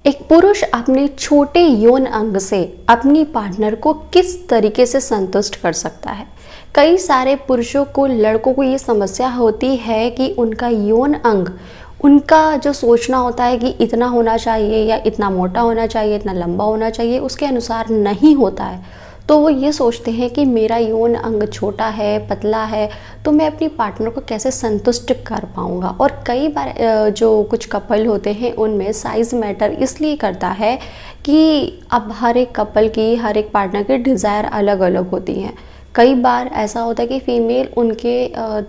एक पुरुष अपने छोटे यौन अंग से अपनी पार्टनर को किस तरीके से संतुष्ट कर सकता है। कई सारे पुरुषों को, लड़कों को ये समस्या होती है कि उनका यौन अंग, उनका जो सोचना होता है कि इतना होना चाहिए या इतना मोटा होना चाहिए, इतना लंबा होना चाहिए, उसके अनुसार नहीं होता है। तो वो ये सोचते हैं कि मेरा यौन अंग छोटा है, पतला है, तो मैं अपनी पार्टनर को कैसे संतुष्ट कर पाऊँगा। और कई बार जो कुछ कपल होते हैं उनमें साइज़ मैटर इसलिए करता है कि अब हर एक कपल की, हर एक पार्टनर की डिज़ायर अलग अलग होती हैं। कई बार ऐसा होता है कि फ़ीमेल उनके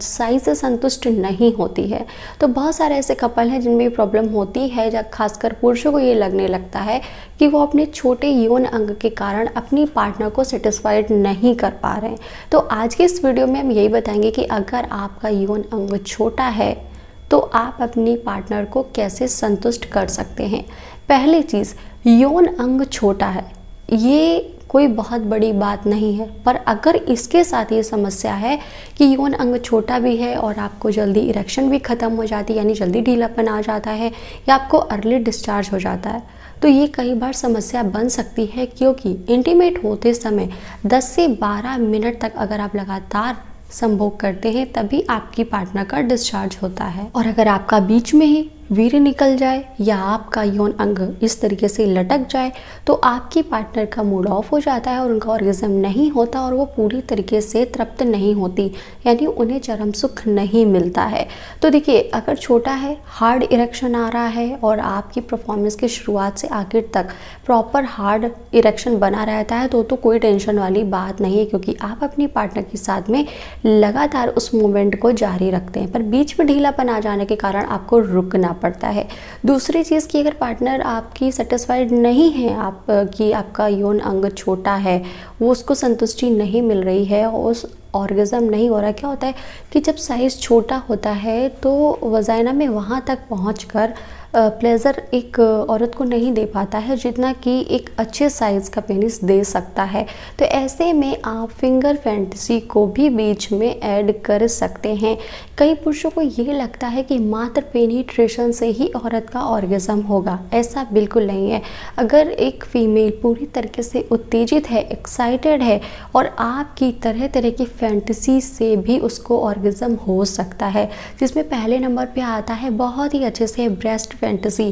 साइज़ से संतुष्ट नहीं होती है। तो बहुत सारे ऐसे कपल हैं जिनमें ये प्रॉब्लम होती है, जब खासकर पुरुषों को ये लगने लगता है कि वो अपने छोटे यौन अंग के कारण अपनी पार्टनर को सेटिस्फाइड नहीं कर पा रहे हैं। तो आज के इस वीडियो में हम यही बताएंगे कि अगर आपका यौन अंग छोटा है तो आप अपनी पार्टनर को कैसे संतुष्ट कर सकते हैं। पहली चीज़, यौन अंग छोटा है, ये कोई बहुत बड़ी बात नहीं है, पर अगर इसके साथ ये समस्या है कि यौन अंग छोटा भी है और आपको जल्दी इरेक्शन भी ख़त्म हो जाती है, यानी जल्दी ढीलापन आ जाता है या आपको अर्ली डिस्चार्ज हो जाता है, तो ये कई बार समस्या बन सकती है। क्योंकि इंटीमेट होते समय 10 से 12 मिनट तक अगर आप लगातार संभोग करते हैं तभी आपकी पार्टनर का डिस्चार्ज होता है। और अगर आपका बीच में ही वीर्य निकल जाए या आपका यौन अंग इस तरीके से लटक जाए तो आपकी पार्टनर का मूड ऑफ हो जाता है और उनका ऑर्गेज़म नहीं होता और वो पूरी तरीके से तृप्त नहीं होती, यानी उन्हें चरम सुख नहीं मिलता है। तो देखिए, अगर छोटा है, हार्ड इरेक्शन आ रहा है और आपकी परफॉर्मेंस की शुरुआत से आखिर तक प्रॉपर हार्ड इरेक्शन बना रहता है तो कोई टेंशन वाली बात नहीं है, क्योंकि आप अपनी पार्टनर के साथ में लगातार उस मूवमेंट को जारी रखते हैं। पर बीच में ढीलापन आ जाने के कारण आपको रुकना पड़ता है। दूसरी चीज़ कि अगर पार्टनर आपकी सेटिस्फाइड नहीं है, आप कि आपका यौन अंग छोटा है, वो उसको संतुष्टि नहीं मिल रही है, उस ऑर्गेज़म नहीं हो रहा, क्या होता है कि जब साइज़ छोटा होता है तो वजाइना में वहाँ तक पहुँचकर प्लेज़र एक औरत को नहीं दे पाता है जितना कि एक अच्छे साइज़ का पेनिस दे सकता है। तो ऐसे में आप फिंगर फैंटेसी को भी बीच में ऐड कर सकते हैं। कई पुरुषों को ये लगता है कि मात्र पेनिट्रेशन से ही औरत का ऑर्गेज़म होगा, ऐसा बिल्कुल नहीं है। अगर एक फ़ीमेल पूरी तरीके से उत्तेजित है, एक्साइटेड है और आपकी तरह तरह की फैंटेसी से भी उसको ऑर्गेज़म हो सकता है, जिसमें पहले नंबर पे आता है बहुत ही अच्छे से ब्रेस्ट फैंटेसी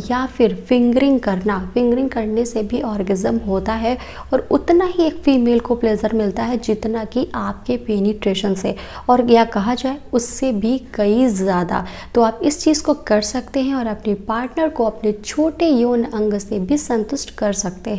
या फिर फिंगरिंग करना। फिंगरिंग करने से भी ऑर्गेज़म होता है और उतना ही एक फीमेल को प्लेजर मिलता है जितना कि आपके पेनिट्रेशन से, और या कहा जाए उससे भी कई ज़्यादा। तो आप इस चीज़ को कर सकते हैं और अपने पार्टनर को अपने छोटे यौन अंग से भी संतुष्ट कर सकते हैं।